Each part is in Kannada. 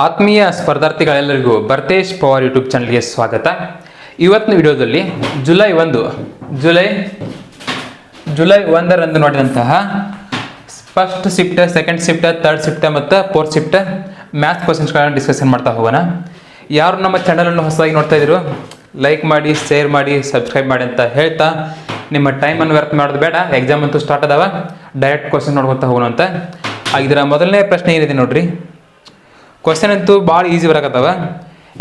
ಆತ್ಮೀಯ ಸ್ಪರ್ಧಾರ್ಥಿಗಳೆಲ್ಲರಿಗೂ ಭರ್ತೇಶ್ ಪವಾರ್ ಯೂಟ್ಯೂಬ್ ಚಾನಲ್ಗೆ ಸ್ವಾಗತ. ಇವತ್ತಿನ ವಿಡಿಯೋದಲ್ಲಿ ಜುಲೈ 1ರಂದು ನೋಡಿದಂತಹ first shift, second shift, third shift ಮತ್ತು ಫೋರ್ತ್ ಶಿಫ್ಟ್ ಮ್ಯಾಥ್ಸ್ ಕ್ವಶನ್ಸ್ಗಳನ್ನು ಡಿಸ್ಕಷನ್ ಮಾಡ್ತಾ ಹೋಗೋಣ. ಯಾರು ನಮ್ಮ ಚಾನಲನ್ನು ಹೊಸದಾಗಿ ನೋಡ್ತಾ ಇದ್ರು ಲೈಕ್ ಮಾಡಿ, ಶೇರ್ ಮಾಡಿ, ಸಬ್ಸ್ಕ್ರೈಬ್ ಮಾಡಿ ಅಂತ ಹೇಳ್ತಾ ನಿಮ್ಮ ಟೈಮನ್ನು ವ್ಯರ್ಥ ಮಾಡೋದು ಬೇಡ. ಎಕ್ಸಾಮ್ ಅಂತೂ ಸ್ಟಾರ್ಟ್ ಅದಾವ, ಡೈರೆಕ್ಟ್ ಕ್ವಶನ್ ನೋಡ್ಕೊತಾ ಹೋಗೋಣ ಅಂತ. ಇದರ ಮೊದಲನೇ ಪ್ರಶ್ನೆ ಏನಿದೆ ನೋಡ್ರಿ. ಕ್ವಶನ್ ಅಂತೂ ಭಾಳ ಈಸಿ ಬರಕತ್ತವ.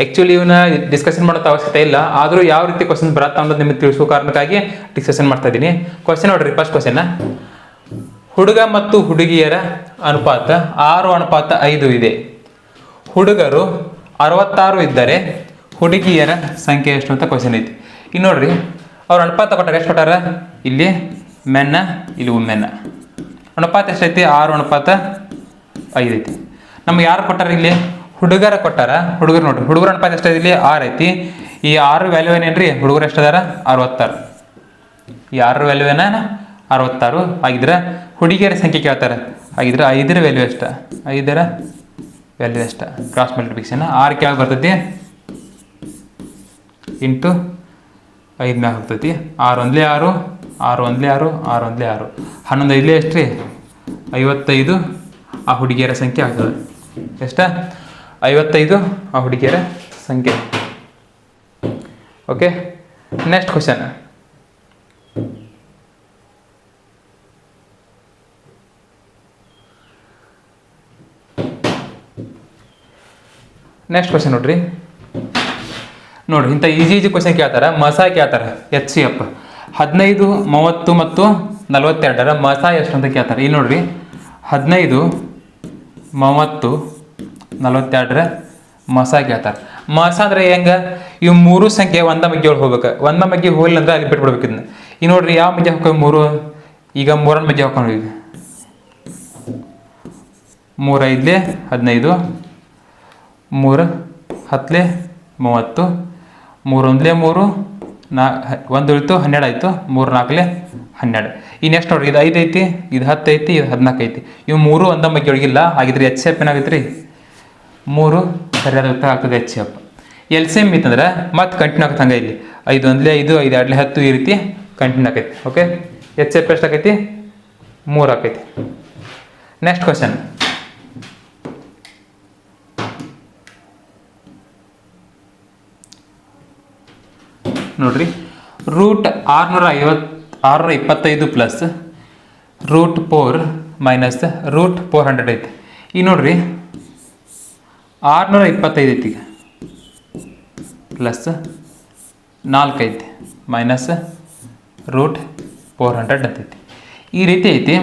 ಆ್ಯಕ್ಚುಲಿ ಇವನ್ನ ಡಿಸ್ಕಷನ್ ಮಾಡೋದು ಅವಶ್ಯಕತೆ ಇಲ್ಲ, ಆದರೂ ಯಾವ ರೀತಿ ಕ್ವಶನ್ ಬರತ್ತ ಅನ್ನೋದು ನಿಮಗೆ ತಿಳಿಸೋ ಕಾರಣಕ್ಕಾಗಿ ಡಿಸ್ಕಷನ್ ಮಾಡ್ತಾ ಇದ್ದೀನಿ. ಕ್ವಶನ್ ನೋಡ್ರಿ, ಫಸ್ಟ್ ಕ್ವಶನ್. ಹುಡುಗ ಮತ್ತು ಹುಡುಗಿಯರ ಅನುಪಾತ 6:5 ಇದೆ. ಹುಡುಗರು 66 ಇದ್ದರೆ ಹುಡುಗಿಯರ ಸಂಖ್ಯೆ ಎಷ್ಟು ಅಂತ ಕ್ವಶನ್ ಐತಿ. ಈಗ ನೋಡ್ರಿ, ಅವ್ರು ಅನುಪಾತ ಕೊಟ್ಟಾರ. ಎಷ್ಟು ಕೊಟ್ಟಾರ? ಇಲ್ಲಿ ಮೆನ್ನ, ಇಲ್ಲಿ ವುಮೆನ್ನ. ಅನುಪಾತ ಎಷ್ಟೈತಿ? 6:5 ಐತಿ. ನಮ್ಗೆ ಯಾರು ಕೊಟ್ಟಾರ? ಇಲ್ಲಿ ಹುಡುಗರ ಕೊಟ್ಟಾರ. ಹುಡುಗರು ನೋಡ್ರಿ, ಹುಡುಗರ ಅನುಪಾತ ಎಷ್ಟೈತಿ? ಇಲ್ಲಿ 6 ಐತಿ. ಈ 6 ವ್ಯಾಲ್ಯೂ ಏನೇನ್ರಿ? ಹುಡುಗರು ಎಷ್ಟದಾರ? 66. ಈ 6 ವ್ಯಾಲ್ಯೂ ಏನ? 66 ಆಗಿದ್ರೆ ಹುಡುಗಿಯರ ಸಂಖ್ಯೆ ಕೇಳ್ತಾರೆ. ಆಗಿದ್ರೆ 5ರ ವ್ಯಾಲ್ಯೂ ಎಷ್ಟ? 5ರ ವ್ಯಾಲ್ಯೂ ಎಷ್ಟ? ಕ್ರಾಸ್ ಮಲ್ಟಿಪ್ಲಿಕೇಶನ್ 6 ಕೆಳಗೆ ಬರ್ತೈತಿ, ಇಂಟು 5 ಮ್ಯಾಗ ಹೋಗ್ತೈತಿ. 6 1 6, 6 1 6, 6 1 6, 11 5 ಎಷ್ಟು ರೀ? 55 ಆ ಹುಡುಗಿಯರ ಸಂಖ್ಯೆ ಆಗ್ತದೆ. ಎಷ್ಟ? 55 ಆ ಹುಡುಗಿಯರ ಸಂಖ್ಯೆ. Okay, next question. Next question ನೋಡ್ರಿ. ಇಂಥ ಈಸಿ ಕ್ವಶನ್ ಕೇಳ್ತಾರ, ಮಸಾ ಕೇಳ್ತಾರ. HCF 15, 30 ಮತ್ತು 42ರ ಮಸಾ ಎಷ್ಟು ಅಂತ ಕೇಳ್ತಾರೆ. ಇಲ್ಲಿ ನೋಡ್ರಿ, 15, 30, 42ರ ಮಸಾ ಕೇಳ್ತಾರೆ. ಮಸಾ ಅಂದ್ರೆ ಹೆಂಗ? ಇವು ಮೂರು ಸಂಖ್ಯೆ ಒಂದ ಮಗ್ಗಿ ಒಳಗೆ ಹೋಗ್ಬೇಕು. ಒಂದ ಮಗ್ಗಿ ಹೋಗಿಲ್ಲ ಅಂದ್ರೆ ಅಲ್ಲಿ ಬಿಟ್ಬಿಡ್ಬೇಕು ಇದನ್ನ. ಈಗ ನೋಡ್ರಿ, ಯಾವ ಮಗ್ಗಿ ಹಾಕೋ? 3. ಈಗ 3ರ ಮಗ್ಗಿ ಹಾಕೊಂಡು ಈಗ 3 5 15, 3 10 30, 3 1 3, 1 ಉಳಿತು 12 ಆಯಿತು, 3 4 12. ಈ ನೆಕ್ಸ್ಟ್ ನೋಡ್ರಿ, ಇದು 5 ಐತಿ, ಇದು 10 ಐತಿ, ಇದು 14 ಐತಿ. ಇವು ಮೂರು ಒಂದ ಬಗ್ಗೆ ಒಳಗಿಲ್ಲ. ಹಾಗಿದ್ರೆ HCF ಏನಾಗೈತೆ ರೀ? 3 ಸರಿಯಾದ ಉತ್ತರ ಆಗ್ತದೆ HCF. LCM ಇತ್ತಂದ್ರೆ ಮತ್ತೆ ಕಂಟಿನ್ಯೂ ಆಗತ್ತೆ. ಹಂಗೆ ಇಲ್ಲಿ 5 1 5, 5 2 10 ಈ ರೀತಿ ಕಂಟಿನ್ಯೂ ಆಕೈತಿ. ಓಕೆ, HCF ಎಷ್ಟು ಆಕೈತಿ? 3 ಆಕೈತಿ. Next question. ನೋಡ್ರಿ, root 625 plus root 4 minus root 400 ಐತಿ. ಈಗ ನೋಡ್ರಿ, 625 ಐತಿ, ಪ್ಲಸ್ 4 ಐತಿ, ಮೈನಸ್ ರೂಟ್ 400 ಅಂತೈತಿ. ಈ ರೀತಿ ಐತಿ.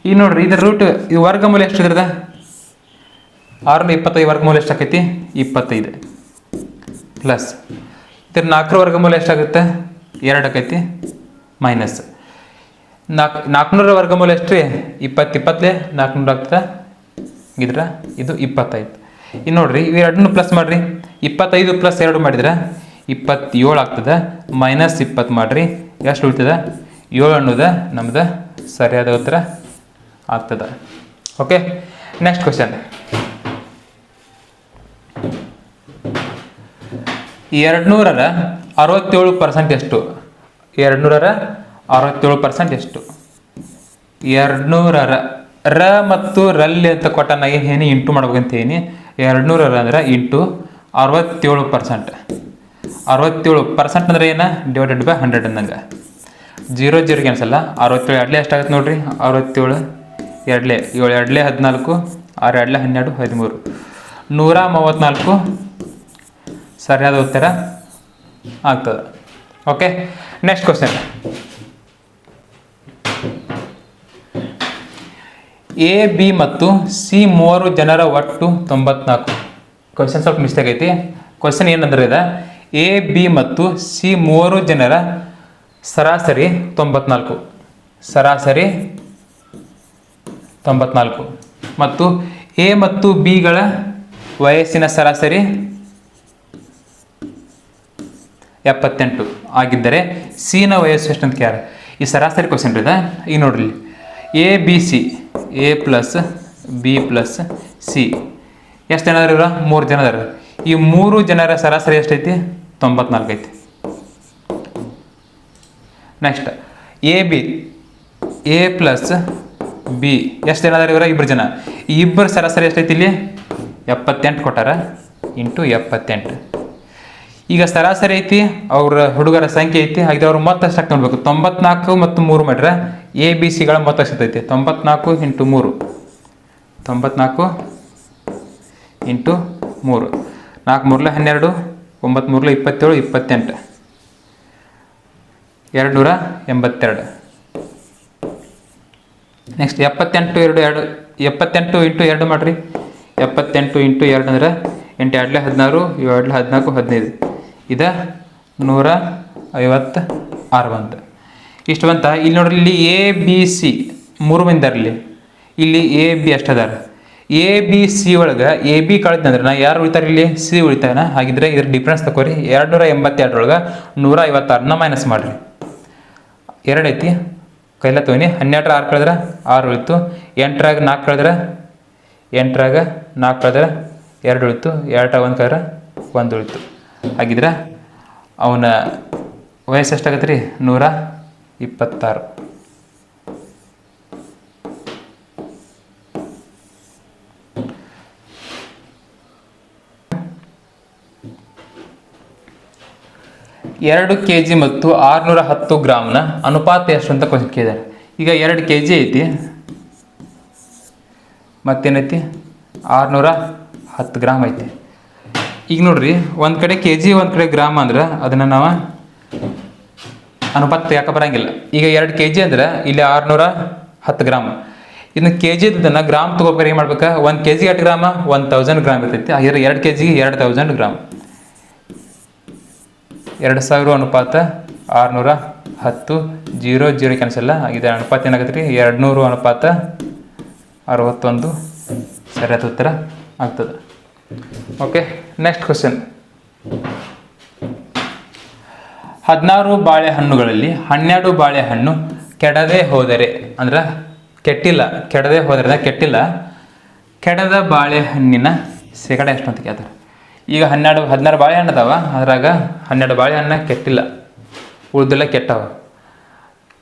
ಈಗ ನೋಡ್ರಿ, ಇದ್ರ ರೂಟ್ ಇದು ವರ್ಗಮೂಲ ಎಷ್ಟು ಇದ್ರದ? 625 ವರ್ಗಮೂಲ ಎಷ್ಟು ಆಕೈತಿ? 25, ಪ್ಲಸ್ ಇದ್ರ 4ರ ವರ್ಗಮೂಲ ಎಷ್ಟಾಗುತ್ತೆ? 2 ಆಕೈತಿ, ಮೈನಸ್ 400ರ ವರ್ಗಮೂಲ ಎಷ್ಟು ರೀ? 20 400 ಆಗ್ತದೆ. ಇದ್ರ ಇದು 25. ಇನ್ನು ನೋಡ್ರಿ, ಇವೆರಡನ್ನು ಪ್ಲಸ್ ಮಾಡ್ರಿ. 25 + 2 ಮಾಡಿದ್ರೆ 27 ಆಗ್ತದೆ. ಮೈನಸ್ 20 ಮಾಡ್ರಿ, ಎಷ್ಟು ಉಳಿತದೆ? 7 ಅನ್ನೋದು ನಮ್ದು ಸರಿಯಾದ ಉತ್ತರ ಆಗ್ತದೆ. Okay, next question. 200ರ 67% ಎಷ್ಟು? 200ರ 67% ಎಷ್ಟು? 200ರ ರ ಮತ್ತು ರಲ್ಲಿ ಅಂತ ಕೊಟ್ಟ ನಾ ಏನು ಇಂಟು ಮಾಡ್ಬೇಕಂತ ಏನಿ. 200ರ ಅಂದ್ರೆ ಇಂಟು 67%. 67% ಅಂದ್ರೆ ಏನ? ಡಿವೈಡೆಡ್ ಬೈ 100 ಅಂದಂಗೆ. 0 0 ಕ್ಯಾನ್ಸಲ್ಲ. 67 2 ಎಷ್ಟಾಗುತ್ತೆ ನೋಡ್ರಿ? 67 2 7 2 14, 6 2 12 13, 134 ಸರಿಯಾದ ಉತ್ತರ ಆಗ್ತದೆ. Okay, next question. AB ಮತ್ತು C 3 ಜನರ ಒಟ್ಟು 94. ಕ್ವಶನ್ ಸ್ವಲ್ಪ ಮಿಸ್ಟೇಕ್ ಐತಿ. ಕ್ವಶನ್ ಏನಂದ್ರೆ ಇದೆ, AB ಮತ್ತು C 3 ಜನರ ಸರಾಸರಿ 94. ಸರಾಸರಿ 94 ಮತ್ತು A ಮತ್ತು Bಗಳ ವಯಸ್ಸಿನ ಸರಾಸರಿ 78 ಆಗಿದ್ದರೆ ಸಿನ ವಯಸ್ಸು ಎಷ್ಟು ಅಂತ ಕೇಳ್ಯಾರ. ಈ ಸರಾಸರಿ ಕ್ವಶನ್ ಇದೆ. ಈಗ ನೋಡ್ರಿ, A B C, A plus B plus C ಎಷ್ಟು ಜನ ಅದಾರ ಇವ್ರ 3 ಜನ ಅದಾರ. ಈ 3 ಜನರ ಸರಾಸರಿ ಎಷ್ಟೈತಿ 94 ಐತಿ. ನೆಕ್ಸ್ಟ್ ಎ ಪ್ಲಸ್ ಬಿ ಎಷ್ಟು ಜನ ಅದಾರ ಇವ್ರ 2 ಜನ. ಈ ಇಬ್ಬರ ಸರಾಸರಿ ಎಷ್ಟೈತಿ ಇಲ್ಲಿ 78 ಕೊಟ್ಟಾರ ಇಂಟು 78. ಈಗ ಸರಾಸರಿ ಐತಿ ಅವ್ರ ಹುಡುಗರ ಸಂಖ್ಯೆ ಐತಿ. ಹಾಗೆ ಅವ್ರ ಮೊತ್ತ ಎಷ್ಟು ನೋಡ್ಬೇಕು 94 ಮತ್ತು 3 ಮಾಡ್ರೆ ಎ ಬಿ ಸಿಗಳ ಮೊತ್ತ ಎಷ್ಟೈತಿ 94 ಇಂಟು 3 94 ಇಂಟು 3 4 3 12 9 3 27 28 282. ನೆಕ್ಸ್ಟ್ 78 ಇಂಟು 2 ಮಾಡ್ರಿ 78 ಇಂಟು 2 ಅಂದ್ರೆ 8 2 16 7 14 15 ಇದು 156 ಬಂತು. ಇಷ್ಟು ಬಂತ. ಇಲ್ಲಿ ನೋಡ್ರಿ ಇಲ್ಲಿ ಎ ಬಿ ಸಿ 3 ಮಂದಿ ಅದಾರಲ್ಲಿ. ಇಲ್ಲಿ ಎ ಬಿ ಅಷ್ಟು ಅದಾರ. ಎ ಬಿ ಸಿ ಒಳಗೆ ಎ ಬಿ ಕಳೆದಂದ್ರೆ ನಾ ಯಾರು ಉಳಿತಾರೆ ಇಲ್ಲಿ ಸಿ ಉಳಿತಾನ. ಹಾಗಿದ್ರೆ ಇದ್ರ ಡಿಫ್ರೆನ್ಸ್ ತಗೋರಿ 282 ಒಳಗೆ 156ನ ಮೈನಸ್ ಮಾಡಿರಿ. 2 ಐತಿ ಕೈಲ ತೊಗೊನಿ. 12 6 ಕಳೆದ್ರೆ 6 ಉಳಿತು. 8 4 ಕಳೆದ್ರೆ 8 4 ಕಳೆದ್ರೆ 2 ಉಳಿತು. 2 1 ಕಳೆದ್ರೆ 1 ಉಳಿತು. ಹಾಗಿದ್ರೆ ಅವನ ವಯಸ್ಸು ಎಷ್ಟಾಗತ್ತೆ ರೀ 126. ಎರಡು kg ಮತ್ತು 610 ಗ್ರಾಮ್ನ ಅನುಪಾತ ಎಷ್ಟು ಅಂತ ಕ್ವಶನ್ ಕೇಳಿದ್ದಾರೆ. ಈಗ 2 kg ಐತಿ ಮತ್ತೇನೈತಿ 610 ಗ್ರಾಮ್ ಐತಿ. ಈಗ ನೋಡ್ರಿ ಒಂದು ಕಡೆ kg ಒಂದು ಕಡೆ ಗ್ರಾಮ್ ಅಂದ್ರೆ ಅದನ್ನು ನಾವು ಅನುಪಾತ ಯಾಕೆ ಬರಂಗಿಲ್ಲ. ಈಗ 2 kg ಅಂದ್ರೆ ಇಲ್ಲಿ 610 ಗ್ರಾಮ್. ಇನ್ನು kg ಇದನ್ನು ಗ್ರಾಮ್ ತಗೋಬೇಕಾದ್ರೆ ಏನು ಮಾಡ್ಬೇಕಾ 1 kg 8 ಗ್ರಾಮ 1000 ಗ್ರಾಮ್ ಇರ್ತೈತಿ. ಹಾಗಿದ್ರೆ 2 kg 2000 ಗ್ರಾಮ್ 2000 ಅನುಪಾತ 610 0 0 ಕ್ಯಾನ್ಸಲ್ ಆಗಿದೆ. ಅನುಪಾತ ಏನಾಗುತ್ತೆ ರೀ 200 ಅನುಪಾತ 61 ಸರಿಯಾದ ಉತ್ತರ ಆಗ್ತದೆ. Okay next question. 16 ಬಾಳೆಹಣ್ಣುಗಳಲ್ಲಿ 12 ಬಾಳೆಹಣ್ಣು ಕೆಡದೆ ಹೋದರೆ ಅಂದ್ರೆ ಕೆಡದೆ ಹೋದರೆ ಕೆಟ್ಟಿಲ್ಲ. ಕೆಡದ ಬಾಳೆಹಣ್ಣಿನ ಶೇಕಡ ಎಷ್ಟು ಅಂತ ಕೇಳ್ತಾರೆ. ಈಗ 16 ಬಾಳೆಹಣ್ಣು ಅದಾವ. ಅದ್ರಾಗ 12 ಬಾಳೆಹಣ್ಣು ಕೆಟ್ಟಿಲ್ಲ, ಉಳಿದೆಲ್ಲ ಕೆಟ್ಟವ.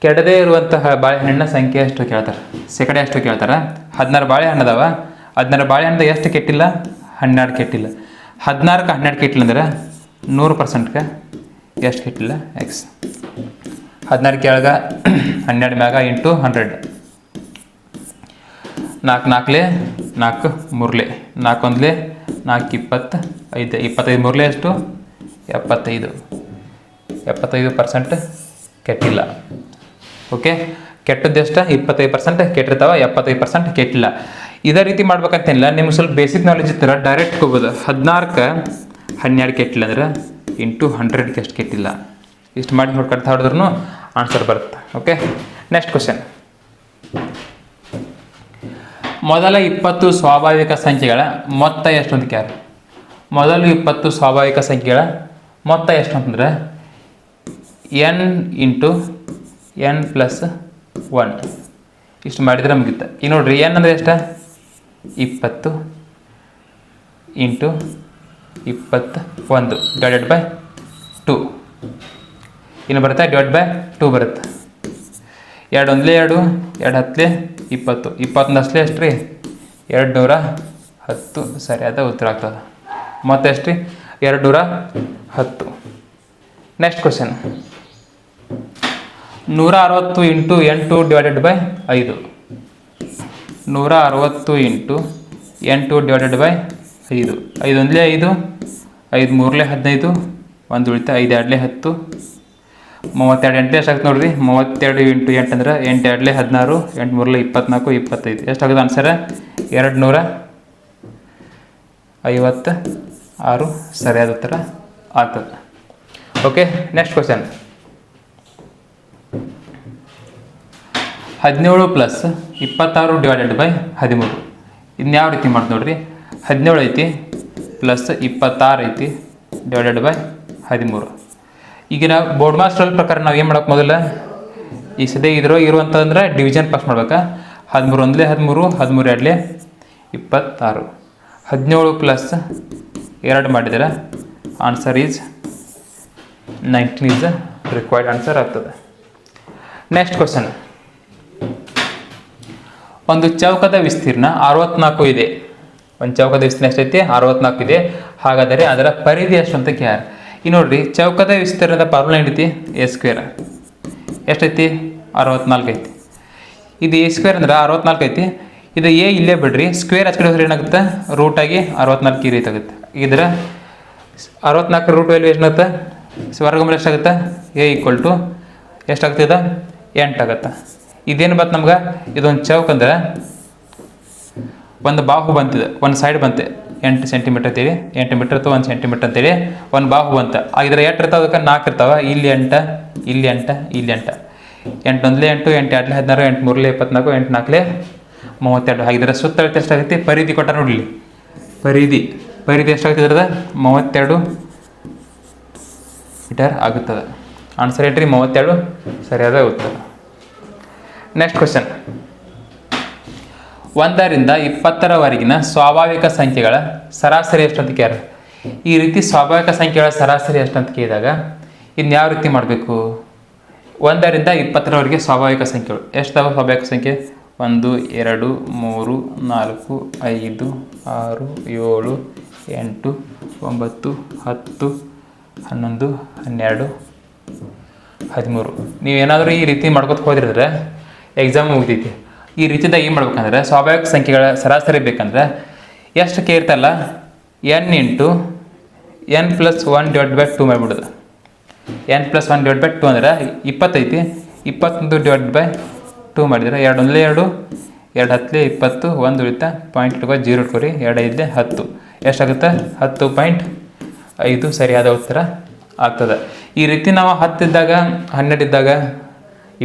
ಕೆಡದೇ ಇರುವಂತಹ ಬಾಳೆಹಣ್ಣಿನ ಸಂಖ್ಯೆ ಎಷ್ಟು ಕೇಳ್ತಾರೆ, ಶೇಕಡ ಎಷ್ಟು ಕೇಳ್ತಾರೆ. 16 ಬಾಳೆಹಣ್ಣು ಅದಾವ. 16 ಬಾಳೆಹಣ್ಣು ಎಷ್ಟು ಕೆಟ್ಟಿಲ್ಲ 12 ಕೆಟ್ಟಿಲ್ಲ. 16ಕ್ಕೆ 12 ಕೆಟ್ಟಿಲ್ಲ ಅಂದ್ರೆ 100%ಗೆ ಎಷ್ಟು ಕೆಟ್ಟಿಲ್ಲ ಎಕ್ಸ್. 16 ಕೆಳಗೆ 12 ಮ್ಯಾಗ ಇಂಟು 100 4 4 4 3 4 1 4 25 25 3 ಎಷ್ಟು 75% ಕೆಟ್ಟಿಲ್ಲ. ಓಕೆ ಕೆಟ್ಟದ್ದೆಷ್ಟು 25% ಕೆಟ್ಟಿರ್ತಾವ, 75% ಕೆಟ್ಟಿಲ್ಲ. ಇದೇ ರೀತಿ ಮಾಡ್ಬೇಕಂತೇನಿಲ್ಲ. ನಿಮ್ಗೆ ಸ್ವಲ್ಪ ಬೇಸಿಕ್ ನಾಲೆಜ್ ಇರ್ತಾರ ಡೈರೆಕ್ಟ್ ಹೋಗ್ಬೋದು. 16ಕ್ಕೆ 12 ಕೆಟ್ಟಿಲ್ಲ ಅಂದ್ರೆ ಇಂಟು 100ಕ್ಕೆ ಎಷ್ಟು ಕೆಟ್ಟಿಲ್ಲ ಇಷ್ಟು ಮಾಡಿ ಹೊಡ್ಕೊಳ್ತಾ ಹೊಡೆದ್ರೂ ಆನ್ಸರ್ ಬರುತ್ತೆ. Okay next question. ಮೊದಲ 20 ಸ್ವಾಭಾವಿಕ ಸಂಖ್ಯೆಗಳ ಮೊತ್ತ ಎಷ್ಟು ಅಂತ ಕೇಳ. ಮೊದಲು 20 ಸ್ವಾಭಾವಿಕ ಸಂಖ್ಯೆಗಳ ಮೊತ್ತ ಎಷ್ಟು ಅಂತಂದ್ರೆ n ಇಂಟು n ಪ್ಲಸ್ 1 ಇಷ್ಟು ಮಾಡಿದರೆ ಮುಗಿತ. ಈಗ ನೋಡ್ರಿ n ಅಂದರೆ ಎಷ್ಟು 20 ಇಂಟು 21 ಡಿವೈಡೆಡ್ ಬೈ 2 ಇನ್ನು ಬರುತ್ತೆ ಡಿವೈಡ್ ಬೈ 2 ಬರುತ್ತೆ. 2 1 2 2 10 20 21 ಅಷ್ಟೇ ಎಷ್ಟು ರೀ 210 ಸರಿಯಾದ ಉತ್ತರ ಆಗ್ತದೆ. ಮತ್ತೆ ಎಷ್ಟು ರೀ 210. Next question. 160 into 8 divided by 5. 160 into 8 divided by 5. 5 1 5 5 3 15 1 ಉಳಿತ 5 2 10 32 8 ಎಷ್ಟು ಆಗ್ತದೆ ನೋಡಿರಿ. 32 ಇಂಟು 8 ಅಂದ್ರೆ 8 2 16 8 3 24 25 ಎಷ್ಟಾಗುತ್ತೆ ಆನ್ಸರ್ 256 ಸರಿಯಾದ ಉತ್ತರ ಆಗ್ತದೆ. Okay next question. 17 plus 26 divided by 13. ಇದನ್ನ ಯಾವ ರೀತಿ ಮಾಡ್ತು ನೋಡ್ರಿ. 17 ಐತಿ ಪ್ಲಸ್ 26 ಐತಿ ಡಿವೈಡೆಡ್ ಬೈ 13. ಈಗ ನಾವು ಬೋರ್ಡ್ ಮಾಸ್ಟರ್ ಪ್ರಕಾರ ನಾವು ಏನು ಮಾಡೋಕೆ ಮೊದಲು ಈ ಸದ್ಯ ಇರುವಂತಂದ್ರೆ ಡಿವಿಷನ್ ಪಾಸ್ ಮಾಡ್ಬೇಕಾ. 13 1 13 13 2 26 17 ಪ್ಲಸ್ 2 ಮಾಡಿದರೆ answer is 19 is the required answer ಆಗ್ತದೆ. ನೆಕ್ಸ್ಟ್ ಕ್ವಶನ್, ಒಂದು ಚೌಕದ ವಿಸ್ತೀರ್ಣ 64 ಇದೆ. ಒಂದು ಚೌಕದ ವಿಸ್ತೀರ್ಣ ಎಷ್ಟೈತಿ? 64 ಇದೆ. ಹಾಗಾದರೆ ಅದರ ಪರಿಧಿ ಎಷ್ಟು ಅಂತ ಕೇಳ್ಯಾರ. ಈ ನೋಡ್ರಿ, ಚೌಕದ ವಿಸ್ತೀರ್ಣದ ಫಾರ್ಮುಲಾ ಏನೈತಿ? A square. ಎಷ್ಟೈತಿ? 64 ಐತಿ. ಇದು ಎ ಸ್ಕ್ವೇರ್ ಅಂದ್ರೆ 64 ಐತಿ. ಇದು ಎ ಇಲ್ಲೇ ಬಿಡ್ರಿ, ಸ್ಕ್ವೇರ್ ಹಚ್ಕಡೆ ಹೋದ್ರೆ ಏನಾಗುತ್ತೆ? ರೂಟಾಗಿ 64 ಈ ರೀತಿ ಆಗುತ್ತೆ. ಇದ್ರ 64 ರೂಟ್ ವ್ಯಾಲ್ಯೂ ಎಷ್ಟಾಗುತ್ತೆ? ವರ್ಗಮೂಲ ಎಷ್ಟಾಗುತ್ತೆ? ಎ ಈಕ್ವಲ್ ಟು ಎಷ್ಟಾಗ್ತದೆ? 8 ಆಗುತ್ತೆ. ಇದೇನು ಬಂತು ನಮ್ಗೆ? ಇದೊಂದು ಚೌಕ ಅಂದ್ರೆ ಒಂದು ಬಾಹು ಬಂತಿದೆ, ಒಂದು ಸೈಡ್ ಬಂತೆ 8 ಸೆಂಟಿಮೀಟರ್ ಅಂತೇಳಿ, 8 ಮೀಟರ್ ಅಥವಾ 1 ಸೆಂಟಿಮೀಟರ್ ಅಂತೇಳಿ ಒಂದು ಬಾಹು ಬಂತ. ಆಗಿದ್ರೆ 8 ಇರ್ತಾವೆ, ಅದಕ್ಕೆ 4 ಇರ್ತಾವೆ. ಇಲ್ಲಿ 8, ಇಲ್ಲಿ 8, ಇಲ್ಲಿ 8. 8 ಒಂದಲೇ 8, 8 2 16, 8 3 24, 8 4 32. ಹಾಗಿದ್ರೆ ಸುತ್ತಳತೆ ಎಷ್ಟಾಗುತ್ತೆ? ಪರಿಧಿ ಕೊಟ್ಟ ನೋಡಲಿ, ಪರಿಧಿ ಎಷ್ಟಾಗುತ್ತೆ ಇದ್ರದ? 32 ಮೀಟರ್ ಆಗುತ್ತದೆ. ಆನ್ಸರ್ ಏನ್ರಿ? 32 ಸರಿಯಾದ ಉತ್ತರ. ನೆಕ್ಸ್ಟ್ ಕ್ವಶನ್, 1 ರಿಂದ 20ರವರೆಗಿನ ಸ್ವಾಭಾವಿಕ ಸಂಖ್ಯೆಗಳ ಸರಾಸರಿ ಎಷ್ಟು ಅಂತ ಕೇಳ್ಯಾರ. ಈ ರೀತಿ ಸ್ವಾಭಾವಿಕ ಸಂಖ್ಯೆಗಳ ಸರಾಸರಿ ಎಷ್ಟು ಅಂತ ಕೇಳಿದಾಗ ಇನ್ನು ಯಾವ ರೀತಿ ಮಾಡಬೇಕು? 1 ರಿಂದ 20ರವರೆಗೆ ಸ್ವಾಭಾವಿಕ ಸಂಖ್ಯೆಗಳು ಎಷ್ಟಾವ? ಸ್ವಾಭಾವಿಕ ಸಂಖ್ಯೆ 1 2 3 4 5 6 7 8 9 10 11 12 13. ನೀವೇನಾದರೂ ಈ ರೀತಿ ಮಾಡ್ಕೊತ ಹೋದಿರಿದ್ರೆ ಎಕ್ಸಾಮ್ ಮುಗ್ದೈತಿ. ಈ ರೀತಿದಾಗ ಏನು ಮಾಡ್ಬೇಕಂದ್ರೆ, ಸ್ವಾಭಾವಿಕ ಸಂಖ್ಯೆಗಳ ಸರಾಸರಿ ಬೇಕಂದ್ರೆ ಎಷ್ಟು ಕೆ ಇರ್ತಲ್ಲ, n into n plus 1/2 ಮಾಡಿಬಿಡೋದು. n plus 1/2 ಅಂದ್ರೆ 20 ಐತಿ. 21/2 ಮಾಡಿದ್ರೆ 2 1 2, 2 10 20, 1 ಉಳಿತಾ ಪಾಯಿಂಟ್ ಇಟ್ಕೋ, 0 ಇಟ್ಕೊರಿ, 2 5 10 ಎಷ್ಟಾಗುತ್ತೆ? 10.5 ಸರಿಯಾದ ಉತ್ತರ ಆಗ್ತದೆ. ಈ ರೀತಿ ನಾವು 10 ಇದ್ದಾಗ, 12 ಇದ್ದಾಗ,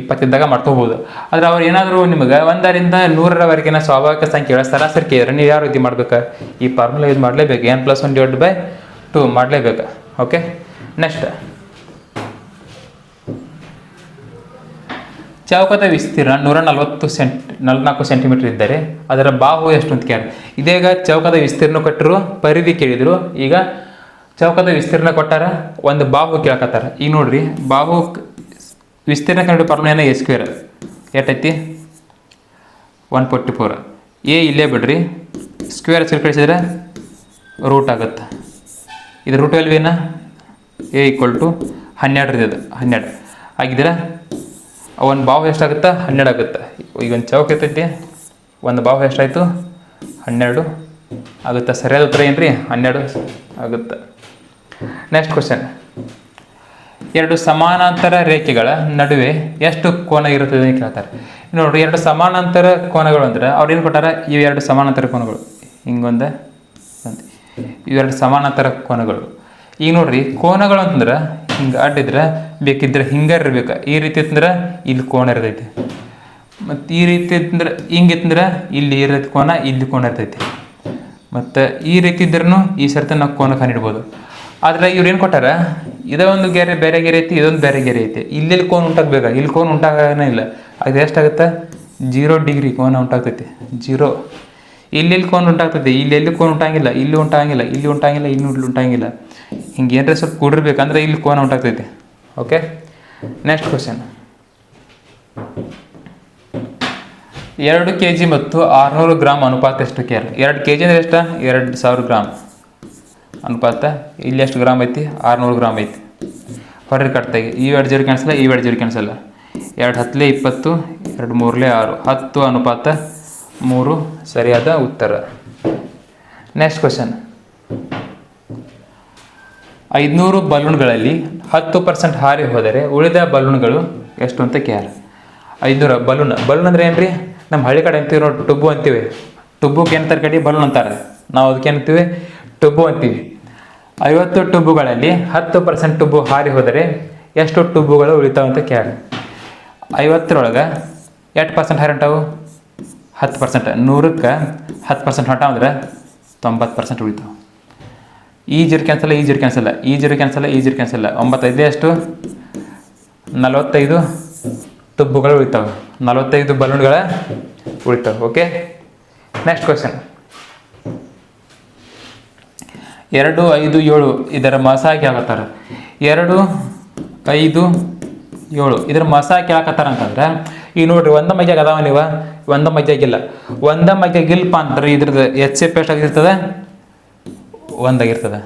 20 ಇದ್ದಾಗ ಮಾಡ್ಕೋಬೋದು. ಆದರೆ ಅವ್ರು ಏನಾದರೂ ನಿಮಗೆ 1 ರಿಂದ 100ರವರೆಗಿನ ಸ್ವಾಭಾವಿಕ ಸಂಖ್ಯೆಗಳ ಸರಾಸರಿ ಕೇಳಿದ್ರೆ ನೀವು ಯಾವ ರೀತಿ ಮಾಡ್ಬೇಕು? ಈ ಫಾರ್ಮುಲಾ ಯೂಸ್ ಮಾಡಲೇಬೇಕು, n ಪ್ಲಸ್ 1/2 ಮಾಡಲೇಬೇಕು. ಓಕೆ, ನೆಕ್ಸ್ಟ್, ಚೌಕದ ವಿಸ್ತೀರ್ಣ 144 ಸೆಂಟಿಮೀಟರ್ ಇದ್ದರೆ ಅದರ ಬಾಹು ಎಷ್ಟು ಅಂತ ಕೇಳಿ. ಇದೀಗ ಚೌಕದ ವಿಸ್ತೀರ್ಣ ಕೊಟ್ಟರು, ಪರಿಧಿ ಕೇಳಿದರು. ಈಗ ಚೌಕದ ವಿಸ್ತೀರ್ಣ ಕೊಟ್ಟಾರ, ಒಂದು ಬಾಹು ಕೇಳಕತ್ತಾರ. ಈಗ ನೋಡ್ರಿ, ಬಾಹು ವಿಸ್ತೀರ್ಣ ಕಂಡು ಫಾರ್ಮುಲಾ ಎ ಸ್ಕ್ವೇರ್ ಎಷ್ಟೈತಿ? 144. ಎ ಇಲ್ಲೇ ಬಿಡ್ರಿ, ಸ್ಕ್ವೇರ್ ಕಳಿಸಿದ್ರೆ ರೂಟ್ ಆಗುತ್ತೆ. ಇದು ರೂಟ್ ವ್ಯಾಲ್ಯೂ ಏನ? ಎ ಈಕ್ವಲ್ ಟು 12 ಇರ್ತದೆ, 12 ಆಗಿದ್ರೆ ಒಂದು ಬಾಹು ಎಷ್ಟಾಗುತ್ತೆ? 12 ಆಗುತ್ತೆ. ಈಗ ಒಂದು ಚೌಕ ಇರ್ತೈತಿ, ಒಂದು ಬಾಹು ಎಷ್ಟಾಯಿತು? 12 ಆಗುತ್ತೆ. ಸರಿಯಾದ ಉತ್ತರ ಏನ್ರಿ? 12 ಆಗುತ್ತೆ. ನೆಕ್ಸ್ಟ್ ಕ್ವಶನ್, 2 ಸಮಾನಾಂತರ ರೇಖೆಗಳ ನಡುವೆ ಎಷ್ಟು ಕೋನ ಇರುತ್ತದೆ ಅಂತ ಕೇಳ್ತಾರೆ. ನೋಡ್ರಿ, 2 ಸಮಾನಾಂತರ ಕೋನಗಳು ಅಂದ್ರೆ ಅವ್ರು ಏನು ಕೊಟ್ಟಾರ? ಇವು 2 ಸಮಾನಾಂತರ ಕೋನಗಳು, ಹಿಂಗೊಂದು, ಇವೆರಡು ಸಮಾನಾಂತರ ಕೋನಗಳು. ಈಗ ನೋಡ್ರಿ, ಕೋನಗಳು ಅಂತಂದ್ರೆ ಹಿಂಗೆ ಅಡ್ಡಿದ್ರೆ ಬೇಕಿದ್ರೆ ಹಿಂಗೆ ಇರ್ಬೇಕು. ಈ ರೀತಿ ಇತ್ತಂದ್ರೆ ಇಲ್ಲಿ ಕೋನ ಇರ್ತೈತಿ, ಮತ್ತು ಈ ರೀತಿ ಇತ್ತಂದ್ರೆ ಹಿಂಗಿತ್ತಂದ್ರೆ ಇಲ್ಲಿ ಇರೋದು ಕೋನ, ಇಲ್ಲಿ ಕೋನ ಇರ್ತೈತಿ. ಮತ್ತು ಈ ರೀತಿ ಇದ್ರೂ ಈ ಸರ್ತಿ ನಾವು ಕೋನ ಕಂಡಿಡ್ಬೋದು. ಆದರೆ ಇವ್ರು ಏನು ಕೊಟ್ಟಾರ? ಇದೊಂದು ಗೆರೆ ಬೇರೆ ಗೆರೆ ಐತಿ, ಇದೊಂದು ಬೇರೆ ಗೆರೆ ಐತಿ. ಇಲ್ಲಿ ಕೋನ್ ಉಂಟಾಗಬೇಕಾ? ಇಲ್ಲಿ ಕೋನ್ ಉಂಟಾಗನೇ ಇಲ್ಲ. ಅದು ಎಷ್ಟಾಗುತ್ತೆ? 0 ಡಿಗ್ರಿ ಕೋನ ಉಂಟಾಗ್ತೈತಿ, 0. ಇಲ್ಲಿ ಕೋನ್ ಉಂಟಾಗ್ತೈತಿ, ಇಲ್ಲಿ ಕೋನ್ ಉಂಟಾಗಿಲ್ಲ, ಇಲ್ಲಿ ಉಂಟಾಗಿಲ್ಲ, ಇಲ್ಲಿ ಉಂಟಾಗಿಲ್ಲ, ಇಲ್ಲಿ ಉಂಟಾಗಿಲ್ಲ. ಹಿಂಗೆ ಏನಾರ ಸ್ವಲ್ಪ ಕೂಡಿರ್ಬೇಕಂದ್ರೆ ಇಲ್ಲಿ ಕೋನ ಉಂಟಾಗ್ತೈತಿ. ಓಕೆ, ನೆಕ್ಸ್ಟ್ ಕ್ವಶನ್, 2 kg ಮತ್ತು 600 ಗ್ರಾಮ್ ಅನುಪಾತ ಎಷ್ಟು ಕೇರ್? 2 kg ಅಂದರೆ ಎಷ್ಟು? 2000 ಗ್ರಾಮ್ ಅನುಪಾತ. ಇಲ್ಲಿ ಎಷ್ಟು ಗ್ರಾಮ್ ಐತಿ? 600 ಗ್ರಾಮ್ ಐತಿ. ಹೊರಗೆ ಕಟ್ತಾಗಿ ಈ 2 0 ಕ್ಯಾನ್ಸಲ್ಲ, ಈ 2 0 ಕ್ಯಾನ್ಸಲ್ಲ. 2 10 20, 2 3 6, 10 ಅನುಪಾತ 3 ಸರಿಯಾದ ಉತ್ತರ. ನೆಕ್ಸ್ಟ್ ಕ್ವಶನ್, 500 ಬಲೂನ್ಗಳಲ್ಲಿ 10% ಹಾರಿ ಹೋದರೆ ಉಳಿದ ಬಲೂನ್ಗಳು ಎಷ್ಟು ಅಂತ ಕೇಳ್ಯಾರ. 500 ಬಲೂನ್ ಅಂದ್ರೆ ಏನ್ರಿ? ನಮ್ಮ ಹಳ್ಳಿ ಕಡೆ ಅಂತೀವಿ ನೋಡಿ, ಟುಬ್ಬು ಅಂತೀವಿ. ಟುಬ್ಬುಕ್ಕೆ ಏನಂತಾರೆ ಕಡೆ? ಬಲೂನ್ ಅಂತಾರೆ. ನಾವು ಅದಕ್ಕೆ ಏನಂತೀವಿ? ಟುಬ್ಬು ಅಂತೀವಿ. 50 ಟುಬ್ಬುಗಳಲ್ಲಿ 10% ಟುಬ್ಬು ಹಾರಿ ಹೋದರೆ ಎಷ್ಟು ಟುಬ್ಬುಗಳು ಉಳಿತಾವ ಅಂತ ಕೇಳ. 50ರೊಳಗೆ 8% ಹಾರಿ ಹೊಂಟಾವು? 10%. 100ಕ್ಕೆ 10% ಹೊಂಟಾವ ಅಂದ್ರೆ 90% ಉಳಿತಾವ. ಈ 0 ಕ್ಯಾನ್ಸಲ್ಲ, ಈ 0 ಕ್ಯಾನ್ಸಲ್ಲ, ಈ 0 ಕ್ಯಾನ್ಸಲ್ಲ, ಈ 0 ಕ್ಯಾನ್ಸಲ್ಲ. 9 ಎಷ್ಟು? 45 ಟುಬ್ಬುಗಳು ಉಳಿತಾವೆ, 45 ಬಲೂನ್ಗಳ ಉಳಿತಾವೆ. ಓಕೆ, ನೆಕ್ಸ್ಟ್ ಕ್ವಶನ್, 2, 5, 7 ಇದರ ಮಸ ಕೇಳಕತ್ತಾರ. 2, 5, 7 ಇದ್ರ ಮಸ ಕೇಳಕತ್ತಾರ ಅಂತಂದ್ರೆ ಈಗ ನೋಡ್ರಿ ಒಂದ ಮಗ್ಯಾಗ ಅದಾವ ನೀವು, ಒಂದ ಮಗ್ಯಾಗಿಲ್ಲ. ಒಂದ ಮಗ್ಯಾಗಿಲ್ಪ ಅಂದ್ರೆ ಇದ್ರದ್ದು HCF ಎಷ್ಟಾಗಿರ್ತದೆ? 1 ಆಗಿರ್ತದೆ.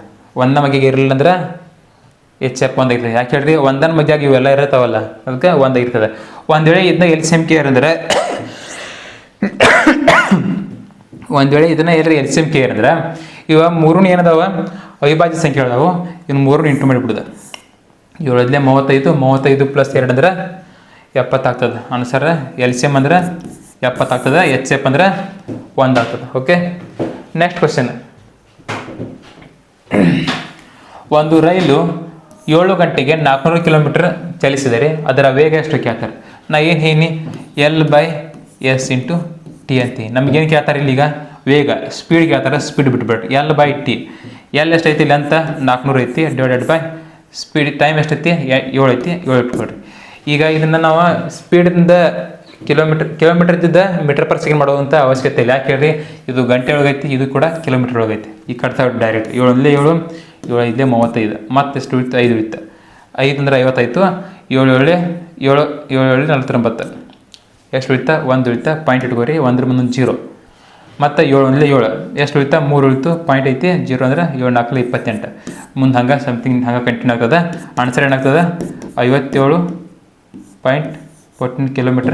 ಒಂದ ಮಗ್ಯಾಗ ಇರಲಿಲ್ಲ ಅಂದ್ರೆ HCF 1 ಆಗಿರ್ತದೆ. ಯಾಕೆ ಹೇಳ್ರಿ? ಒಂದನ ಮಗ್ಯಾಗ ಇವೆಲ್ಲ ಇರ್ತಾವಲ್ಲ, ಅದಕ್ಕೆ 1 ಆಗಿರ್ತದೆ. ಒಂದ್ ವೇಳೆ ಇದನ್ನ LCM ಕೇರ್ ಅಂದ್ರೆ ಒಂದ್ ವೇಳೆ ಇದನ್ನ ಎಲ್ಲರಿ LCM ಕೇರ್ ಅಂದ್ರೆ ಇವ 3 ಏನದಾವ? ಅವಿಭಾಜ್ಯ ಸಂಖ್ಯೆ ಅದಾವು. ಇನ್ನು 3 ಇಂಟು ಮಾಡಿಬಿಡುದ. 7 35, 35 + 2 ಅಂದ್ರೆ 70 ಆಗ್ತದೆ. ಅನುಸಾರ LCM ಅಂದ್ರೆ 70 ಆಗ್ತದೆ, HCF ಅಂದ್ರೆ 1 ಆಗ್ತದೆ. Okay, next question. ಒಂದು ರೈಲು 7 ಗಂಟೆಗೆ 400 ಕಿಲೋಮೀಟರ್ ಚಲಿಸಿದರೆ ಅದರ ವೇಗ ಎಷ್ಟು ಕೇಳ್ತಾರೆ? ನಾ ಏನು ಹೇಳಿ L/S × T ಅಂತೀವಿ. ನಮಗೇನು ಕೇಳ್ತಾರೆ ಇಲ್ಲಿ? ಈಗ ವೇಗ ಸ್ಪೀಡ್ ಕೇಳ್ತಾರೆ. ಸ್ಪೀಡ್ ಬಿಟ್ಬಿಡ್ರಿ. L/T. L ಎಷ್ಟೈತಿ? ಲೆಂತ್ 400 ಐತಿ, / ಸ್ಪೀಡ್ ಟೈಮ್ ಎಷ್ಟೈತಿ? 7 ಐತಿ, 7 ಇಟ್ಕೊಳ್ರಿ. ಈಗ ಇದನ್ನು ನಾವು ಸ್ಪೀಡಿಂದ ಕಿಲೋಮೀಟರ್ ಇದ್ದಿದ್ದ ಮೀಟರ್/ಸೆಕೆಂಡ್ ಮಾಡುವಂಥ ಅವಶ್ಯಕತೆ ಇಲ್ಲ. ಯಾಕೆ ಹೇಳ್ರಿ? ಇದು ಗಂಟೆ ಒಳಗೈತಿ, ಇದು ಕೂಡ ಕಿಲೋಮೀಟರ್ ಒಳಗೈತಿ. ಈ ಕಟ್ತಾ ಡೈರೆಕ್ಟ್ 7 × 7 7 × 35 ಮತ್ತೆ ಎಷ್ಟು ಇತ್ತು? 5 ಇತ್ತು. 5 ಅಂದ್ರೆ 50 ಆಯಿತು. 7 7 7 7 49 ಎಷ್ಟು ಉಳಿತಾ? 1 ಉಳಿತಾ. ಪಾಯಿಂಟ್ ಇಟ್ಕೋರಿ. 1 ಮುಂದೆ 0 ಮತ್ತು 7 × 7 ಎಷ್ಟು ಉಳಿತಾ? 3 ಉಳಿತು. ಪಾಯಿಂಟ್ ಐತಿ. 0 ಅಂದ್ರೆ 7 4 28 ಮುಂದೆ ಹಂಗೆ ಸಮಥಿಂಗ್ ಹಂಗೆ ಕಂಟಿನ್ಯೂ ಆಗ್ತದೆ. ಆನ್ಸರ್ ಏನಾಗ್ತದೆ? 57.14 km/h.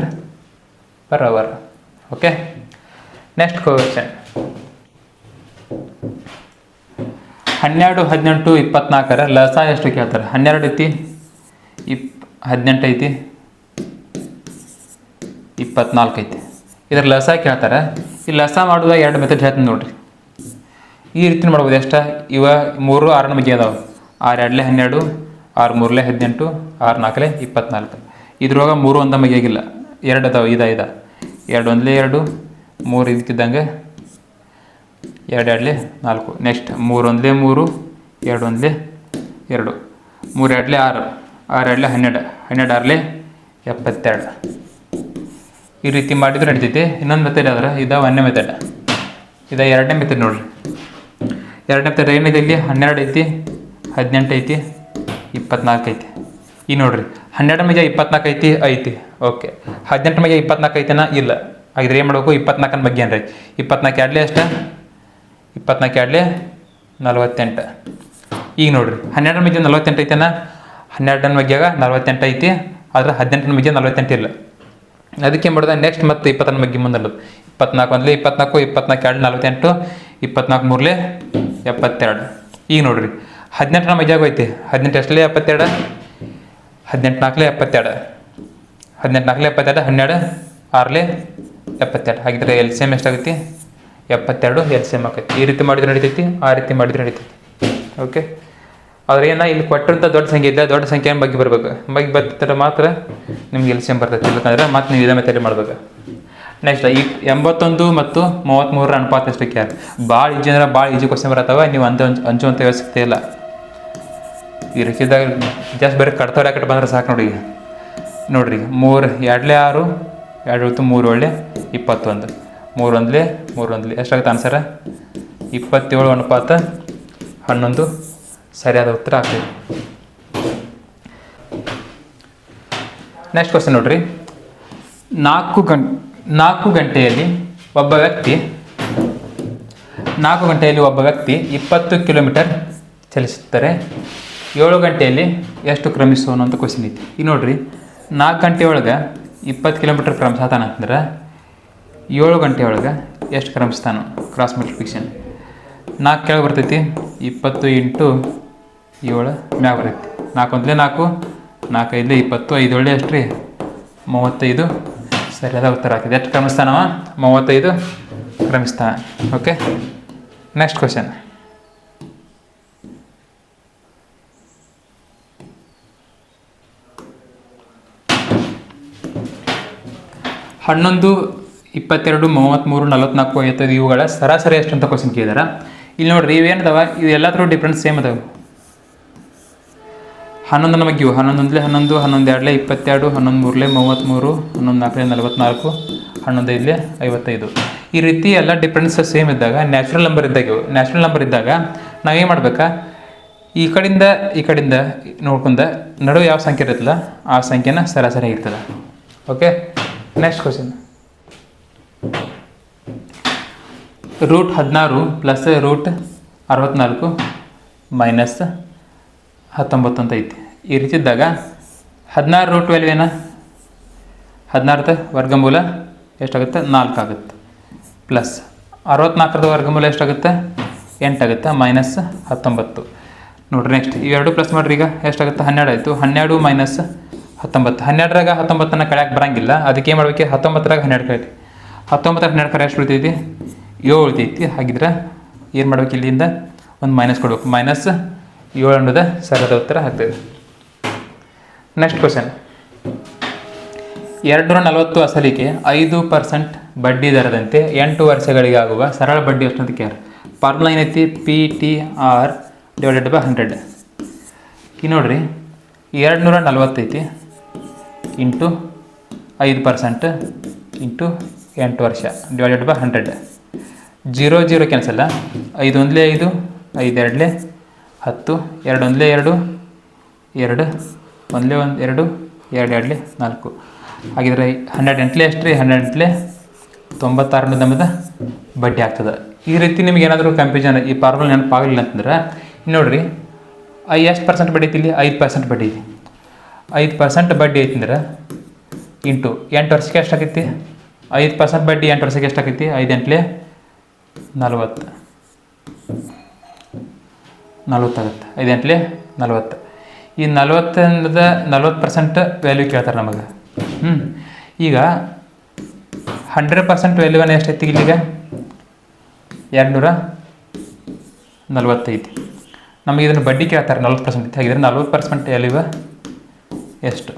Okay, next question. 12, 18, 24 ಲಸ ಎಷ್ಟು ಕೇಳ್ತಾರೆ? 12 ಐತಿ, 18 ಐತಿ, 24 ಐತಿ. ಇದ್ರ ಲಸ ಕೇಳ್ತಾರೆ. ಈ ಲಸ ಮಾಡೋದ 2 ಮೆಥಡ್ ಹೇಳ್ತೀನಿ ನೋಡ್ರಿ. ಈ ರೀತಿ ಮಾಡ್ಬೋದು. ಎಷ್ಟ? ಇವ 3 6 ಬಗ್ಗೆ ಅದಾವೆ. 6 2 12, 6 3 18, 6 4 24. ಇದ್ರೊಳಗೆ 3 ಒಂದ ಮಗಿಯಾಗಿಲ್ಲ, 2 ಅದಾವೆ. 5 2 1 2 3 ಇದಕ್ಕಿದ್ದಂಗೆ 2 2 4. ನೆಕ್ಸ್ಟ್ 3 1 3 2 1 2 3 2 6 6 2 12 12 6 72. ಈ ರೀತಿ ಮಾಡಿದ್ರೆ ನಡೀತೈತಿ. ಇನ್ನೊಂದು ಮೆಥಡ್ ಆದ್ರೆ ಇದು 1ನೇ ಮೆಥಡ್, ಇದು 2ನೇ ಮೆಥಡ್ ನೋಡ್ರಿ. 2ನೇ ಮೆಥಡ್ ಏನಿದೆ? ಇಲ್ಲಿ 12 ಐತಿ, 18 ಐತಿ, 24 ಐತಿ. ಈಗ ನೋಡ್ರಿ 12 ಮಗೆ 24 ಐತಿ. ಓಕೆ, 18 ಮಗೆ 24 ಐತೆನಾ? ಇಲ್ಲ. ಹಾಗಿದ್ರೆ ಏನು ಮಾಡಬೇಕು? 24ನ ಬಗ್ಗೆ ಏನ್ರಿ? 24 2 ಎಷ್ಟು? 24 2 48. ಈಗ ನೋಡ್ರಿ 12ರ ಮಗೆ 48 ಐತೆನಾ? 12ನ ಮಗ್ಯಾಗ 48 ಐತಿ, ಆದ್ರೆ 18ನ ಮಗೆ 48 ಇಲ್ಲ. ಅದಕ್ಕೆ ಏನು ಮಾಡೋದು? ನೆಕ್ಸ್ಟ್ ಮತ್ತೆ 20ನ ಬಗ್ಗೆ ಮುಂದಲ್ಲದು 24 1 24, 24 2 48, 24 3 72. ಈಗ ನೋಡ್ರಿ 18ರ ಮಗ್ಯಾಗ ಐತಿ. 18 ಎಷ್ಟು? 72. 18 4 72, 18 4 72, 12 6 72. ಹಾಗಿದ್ರೆ LCM ಎಷ್ಟಾಗೈತಿ? 72 LCM ಆಕೈತಿ. ಈ ರೀತಿ ಮಾಡಿದ್ರೆ ನಡೀತೈತಿ, ಆ ರೀತಿ ಮಾಡಿದ್ರೆ ನಡೀತೈತಿ. ಓಕೆ, ಆದ್ರೆ ಏನ ಇಲ್ಲಿ ಕೊಟ್ಟಿರೋಂಥ ದೊಡ್ಡ ಸಂಖ್ಯೆ ಇದ್ದ ದೊಡ್ಡ ಸಂಖ್ಯೆ ಬಗ್ಗೆ ಬರ್ಬೇಕು. ಬಗ್ಗೆ ಬರ್ತಿದ್ರೆ ಮಾತ್ರ ನಿಮ್ಗೆ LCM ಬರ್ತೈತಿ. ಇಲ್ಲಕಂದ್ರೆ ಮತ್ತೆ ನೀವು ಇದೇ ಮೆಥಡ್ ಮಾಡ್ಬೇಕು. ನೆಕ್ಸ್ಟ್ 81 ಮತ್ತು 33 ಅನುಪಾತ ಎಷ್ಟಕ್ಕೆ ಯಾರು? ಭಾಳ ಈಜಿ ಅಂದ್ರೆ ಭಾಳ ಈಜಿ ಕ್ವಶನ್ ಬರತ್ತವ. ನೀವು ಅಂಚುವಂಥ ಅವಶ್ಯಕತೆ ಇಲ್ಲ. ಈ ರೀತಿದಾಗ ಜಾಸ್ತಿ ಬೇರೆ ಕಟ್ತವ್ರು ಯಾಕಟ್ಟು ಬಂದ್ರೆ ಸಾಕು ನೋಡಿ. ನೋಡ್ರಿ 3 2 6 2 3 1 21 3 1 3 1 ಎಷ್ಟಾಗುತ್ತೆ ಆನ್ಸರ? 27:11 ಸರಿಯಾದ ಉತ್ತರ ಆಗ್ತದೆ. ನೆಕ್ಸ್ಟ್ ಕ್ವಶನ್ ನೋಡ್ರಿ. 4 ಗಂಟೆಯಲ್ಲಿ ಒಬ್ಬ ವ್ಯಕ್ತಿ 20 ಕಿಲೋಮೀಟರ್ ಚಲಿಸುತ್ತಾರೆ. 7 ಗಂಟೆಯಲ್ಲಿ ಎಷ್ಟು ಕ್ರಮಿಸೋನು ಅಂತ ಕ್ವಶನ್ ಐತಿ. ಈಗ ನೋಡ್ರಿ 4 ಗಂಟೆ ಒಳಗೆ 20 ಕಿಲೋಮೀಟರ್ ಕ್ರಮಿಸ್ತಾನ ಅಂತಂದ್ರೆ 7 ಗಂಟೆ ಒಳಗೆ ಎಷ್ಟು ಕ್ರಮಿಸ್ತಾನೋ ಕ್ರಾಸ್ ಮಲ್ಟಿಪ್ಲಿಕೇಶನ್ 4 ಕೆಳಗೆ ಬರ್ತೈತಿ. 20 × 7 ಮ್ಯಾಗ ಬರ್ತೈತಿ. 4 1 4 4 5 20 5 1 ಎಷ್ಟು ರೀ? 35 ಸರಿಯಾದ ಉತ್ತರ ಹಾಕಿದೆ. ಎಷ್ಟು ಕ್ರಮಿಸ್ತಾನವ? 35 ಕ್ರಮಿಸ್ತಾನ. Okay, next question. 11 22 33 44 55 ಇವುಗಳ ಸರಾಸರಿ ಎಷ್ಟು ಅಂತ ಕ್ವಶನ್ ಕೇಳಿದಾರೆ. ಇಲ್ಲಿ ನೋಡ್ರಿ ಇವೇನದಾವ, ಇದು ಎಲ್ಲಾದ್ರೂ ಡಿಫ್ರೆನ್ಸ್ ಸೇಮ್ ಅದಾವ. 11 ನಮಗೆ ಇವು 11 1 11 11 2 22 11 3 33 11 4 44 11 5 55 ಈ ರೀತಿ ಎಲ್ಲ ಡಿಫ್ರೆನ್ಸ್ ಸೇಮ್ ಇದ್ದಾಗ ನ್ಯಾಚುರಲ್ ನಂಬರ್ ಇದ್ದಾಗ ನಾವೇನು ಮಾಡ್ಬೇಕಾ, ಈ ಕಡೆಯಿಂದ ನೋಡ್ಕೊಂಡ ನಡುವೆ ಯಾವ ಸಂಖ್ಯೆ ಇರುತ್ತಲ್ಲ ಆ ಸಂಖ್ಯೆನ ಸರಾಸರಿ ಇರ್ತದೆ. Okay, next question. √16 plus √64 minus 19 ಅಂತ ಐತಿ. ಈ ರೀತಿ ಇದ್ದಾಗ 16√12 ಏನ, 16ದ ವರ್ಗಮೂಲ ಎಷ್ಟಾಗುತ್ತೆ, 4 ಆಗುತ್ತೆ. ಪ್ಲಸ್ 64ದ ವರ್ಗಮೂಲ ಎಷ್ಟಾಗುತ್ತೆ, 8 ಆಗುತ್ತೆ. ಮೈನಸ್ 19. ನೋಡಿರಿ ನೆಕ್ಸ್ಟ್ ಇವೆರಡು ಪ್ಲಸ್ ಮಾಡಿರಿ. ಈಗ ಎಷ್ಟಾಗುತ್ತೆ, 12 ಆಯಿತು. 12 ಮೈನಸ್ 19. 12ರಾಗ 19ನ್ನು ಕಳೆಯಕ್ಕೆ ಬರೋಂಗಿಲ್ಲ, ಅದಕ್ಕೆ ಏನು ಮಾಡ್ಬೇಕು, 19ರಾಗ 12 ಕಳೀರಿ. 19ರಾಗ 12 ಕರೆ ಎಷ್ಟು ಉಳಿತೈತಿ, 7 ಉಳಿತೈತಿ. ಹಾಗಿದ್ರೆ ಏನು ಮಾಡ್ಬೇಕು, ಇಲ್ಲಿಂದ ಒಂದು ಮೈನಸ್ ಕೊಡ್ಬೇಕು. ಮೈನಸ್ 7 ಅನ್ನೋದು ಸರಿಯಾದ ಉತ್ತರ ಆಗ್ತದೆ. Next question. 240 ಅಸಲಿಗೆ 5% ಬಡ್ಡಿ ದರದಂತೆ 8 ವರ್ಷಗಳಿಗೆ ಆಗುವ ಸರಳ ಬಡ್ಡಿ ಎಷ್ಟು ಅಂತ ಕೇಳಿ. ಫಾರ್ಮುಲಾ ಏನೈತಿ, PTR / 100. ಈಗ ನೋಡಿರಿ 240 ಐತಿ ಇಂಟು 5% ಇಂಟು 8 ವರ್ಷ / 100. 0 0 ಕ್ಯಾನ್ಸಲ್ಲ. 5 1 5, 5 2 10, 2 1 2, 2 1 1 2, 2 2 4. ಹಾಗಿದ್ರೆ 108 ಎಷ್ಟು ರೀ, 108 96 ನಮ್ಮದು ಬಡ್ಡಿ ಆಗ್ತದೆ. ಈ ರೀತಿ ನಿಮ್ಗೆ ಏನಾದರೂ ಕನ್ಫ್ಯೂಷನ್, ಈ ಫಾರ್ಮುಲಾ ನೆನಪಾಗಲಿಲ್ಲ ಅಂತಂದ್ರೆ ನೋಡಿರಿ, ಎಷ್ಟು ಪರ್ಸೆಂಟ್ ಬಡ್ಡಿ ಐತಿ ಇಲ್ಲಿ, 5% ಬಡ್ಡಿ ಐತಿ. 5% ಬಡ್ಡಿ ಐತಂದ್ರೆ ಇಂಟು 8 ವರ್ಷಕ್ಕೆ ಎಷ್ಟಾಗೈತಿ, 5% ಬಡ್ಡಿ 8 ವರ್ಷಕ್ಕೆ ಎಷ್ಟಾಗೈತಿ, 5 8 40 ಆಗುತ್ತೆ. 5 8 40. ಈ 40% ವ್ಯಾಲ್ಯೂ ಕೇಳ್ತಾರೆ ನಮಗೆ. ಈಗ 100% ವ್ಯಾಲ್ಯೂವನ್ನು ಎಷ್ಟೈತಿ ಇಲ್ಲಿಗ, 245. ನಮಗೆ ಇದನ್ನು ಬಡ್ಡಿ ಕೇಳ್ತಾರೆ 40% ಇತ್ತು. ಹಾಗಿದ್ರೆ 40% ವ್ಯಾಲ್ಯೂ ಎಷ್ಟು,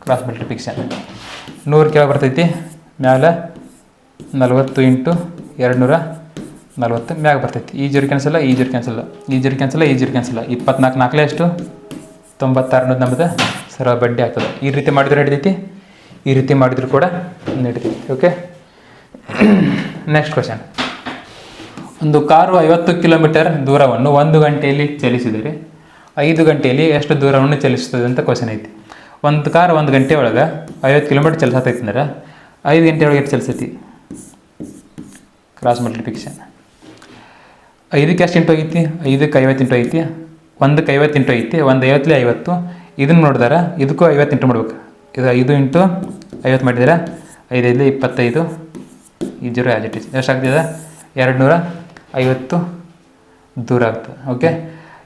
ಕ್ರಾಸ್ ಮಲ್ಟಿಪ್ಲಿಕೇಶನ್ 100 ಕೆಳಗೆ ಬರ್ತೈತಿ. ಮ್ಯಾಲೆ 40 ಇಂಟು 240 ಮ್ಯಾಗ ಬರ್ತೈತಿ. ಈ ಜೀರೋ ಕ್ಯಾನ್ಸಲ್ಲ, ಈ ಜೀರೋ ಕ್ಯಾನ್ಸಲ್ಲ, ಈ ಜೀರೋ ಕ್ಯಾನ್ಸಲ್ಲ, ಈ ಜೀರೋ ಕ್ಯಾನ್ಸಲ್ಲ. 24 4 ಎಷ್ಟು, 96 ಅನ್ನೋದು ನಮ್ಮದು ಸರಳ ಬಡ್ಡಿ ಆಗ್ತದೆ. ಈ ರೀತಿ ಮಾಡಿದ್ರೆ ನಡೀತೈತಿ, ಈ ರೀತಿ ಮಾಡಿದ್ರು ಕೂಡ ನಡೀತೈತಿ. Okay, next question. ಒಂದು ಕಾರು 50 ಕಿಲೋಮೀಟರ್ ದೂರವನ್ನು 1 ಗಂಟೆಯಲ್ಲಿ ಚಲಿಸಿದರೆ 5 ಗಂಟೆಯಲ್ಲಿ ಎಷ್ಟು ದೂರವನ್ನು ಚಲಿಸುತ್ತದೆ ಅಂತ ಕ್ವಶನ್ ಐತಿ. ಒಂದು ಕಾರ್ 1 ಗಂಟೆ ಒಳಗೆ 50 ಕಿಲೋಮೀಟರ್ ಚಲಿಸತೈತಿ ಅಂದ್ರೆ 5 ಗಂಟೆ ಒಳಗೆ ಎಷ್ಟು ಚಲಿಸೈತಿ, ಕ್ರಾಸ್ ಮಲ್ಟಿಪ್ಲಿಕೇಶನ್. 5ಕ್ಕೆ ಎಷ್ಟು ಇಂಟು ಐತಿ, 5ಕ್ಕೆ 50 ಇಂಟು ಐತಿ. 1ಕ್ಕೆ 50 ಇಂಟು ಐತಿ, 1 50 50. ಇದನ್ನು ನೋಡಿದಾರೆ ಇದಕ್ಕೂ 50 ಇಂಟು ಮಾಡ್ಬೇಕು. ಇದು 5 ಇಂಟು 50 ಮಾಡಿದ್ರೆ 5 5 25. ಈ ಜೀರೋ ಆ್ಯಸ್ ಇಟ್ ಈಸ್ ಎಷ್ಟಾಗ್ತದೆ, 250 ದೂರ ಆಗ್ತದೆ. ಓಕೆ,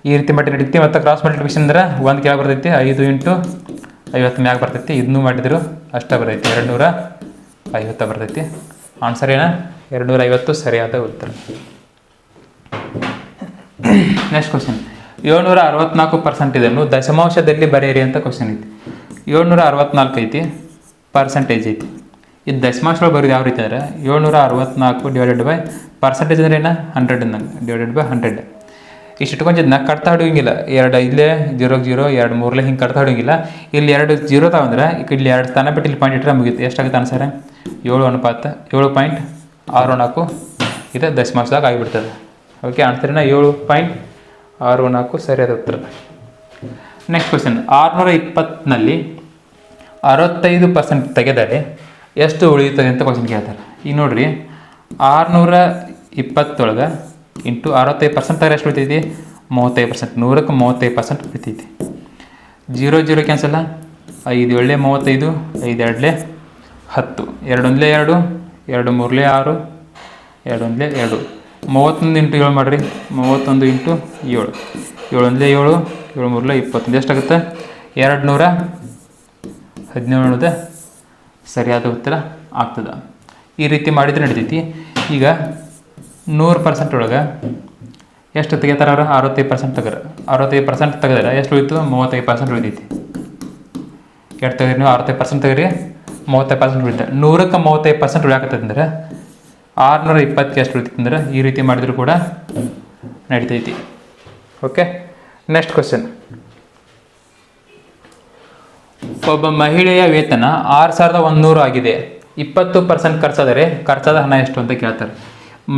ಈ ರೀತಿ ಮಾಡಿ ನಡೀತಿ. ಮತ್ತು ಕ್ರಾಸ್ ಮಲ್ಟಿಪ್ಲಿಕೇಶನ್ ಅಂದ್ರೆ 1 ಕೆಳಗೆ ಬರ್ತೈತಿ, 5 ಇಂಟು 50 ಮ್ಯಾಗ ಬರ್ತೈತಿ. ಇದನ್ನು ಮಾಡಿದ್ರು ಅಷ್ಟೇ ಬರ್ತೈತಿ, 250 ಬರ್ತೈತಿ. ಆನ್ಸರ್ ಏನ, 250 ಸರಿಯಾದ ಉತ್ತರ. Next question. 764% ಇದನ್ನು ದಶಮಾಂಶದಲ್ಲಿ ಬರೆಯಿರಿ ಅಂತ ಕ್ವಶನ್ ಐತಿ. 764 ಐತಿ, ಪರ್ಸೆಂಟೇಜ್ ಐತಿ. ಇದು ದಶಮಾಂಶಗಳು ಬರೋದು ಯಾವ ರೀತಿ ಅಂದರೆ 764 / ಪರ್ಸೆಂಟೇಜ್ ಅಂದ್ರೆ ಏನ, 100 ಅಂದಂಗೆ /100. ಇಷ್ಟು ಇಟ್ಕೊಂಚಿದ್ನ ಕಟ್ತಾ ಹಿಡಿಯೋಂಗಿಲ್ಲ. 2 ಇಲ್ಲೇ 0 0 2 3 ಹಿಂಗೆ ಕಟ್ತಾ ಹಿಡಿಯೋಂಗಿಲ್ಲ. ಇಲ್ಲಿ 2 0 ತಾವಂದ್ರೆ ಇಲ್ಲಿ 2 ಸ್ಥಾನ ಬಿಟ್ಟು ಇಲ್ಲಿ ಪಾಯಿಂಟ್ ಇಟ್ಟರೆ ಮುಗಿತು. ಎಷ್ಟಾಗುತ್ತೆ ಆನ್ಸರ್, 7.64. ಇದು ದಶಮಾಂಶದಾಗ ಆಗಿಬಿಡ್ತದೆ. ಓಕೆ, ಆನ್ಸರಿನ 7.64 ಸರಿಯಾದ ಉತ್ತರ. Next question. 620ನಲ್ಲಿ 65% ತೆಗೆದರೆ ಎಷ್ಟು ಉಳಿಯುತ್ತದೆ ಅಂತ ಕ್ವಶನ್ ಕೇಳ್ತಾರೆ. ಈಗ ನೋಡಿರಿ, 620 ಇಂಟು 65% ತೆಗೆದ್ರೆ ಎಷ್ಟು ಉಳಿತೈತಿ, 35%. 100ಕ್ಕೆ 35% ಉಳಿತೈತಿ. 0 0 ಕ್ಯಾನ್ಸಲ್ಲ. 5 7 35, 5 2 10, 2 1 2, 2 3 6, 2 1 2. 31 ಇಂಟು 7 ಮಾಡಿರಿ, 31 ಇಂಟು 7, 7 1 7, 7 3 21. ಎಷ್ಟಾಗುತ್ತೆ, 217 ಅನ್ನೋದು ಸರಿಯಾದ ಉತ್ತರ ಆಗ್ತದೆ. ಈ ರೀತಿ ಮಾಡಿದರೆ ನಡೀತೈತಿ. ಈಗ 100% ಒಳಗೆ ಎಷ್ಟು ತೆಗಿತಾರೆ ಅವರು, 65% ತೆಗರ. 65% ತೆಗೆದ್ರೆ ಎಷ್ಟು ಉಳಿತು, 35% ಉಳಿತೈತಿ. ಎಷ್ಟು ತೆಗೀರಿ ನೀವು, 65% ತೆಗೀರಿ, 35% ಉಳಿತಾರೆ. 100ಕ್ಕೆ 35% ಉಳಿಯಾಕತ್ತೈತೆ ಅಂದ್ರೆ 620ಕ್ಕೆ ಎಷ್ಟು ಉಳಿತೈತಿ ಅಂದ್ರೆ ಈ ರೀತಿ ಮಾಡಿದ್ರು ಕೂಡ ನಡೀತೈತಿ. Okay, next question. ಒಬ್ಬ ಮಹಿಳೆಯ ವೇತನ 6100 ಆಗಿದೆ. 20% ಖರ್ಚಾದರೆ ಖರ್ಚಾದ ಹಣ ಎಷ್ಟು ಅಂತ ಕೇಳ್ತಾರೆ.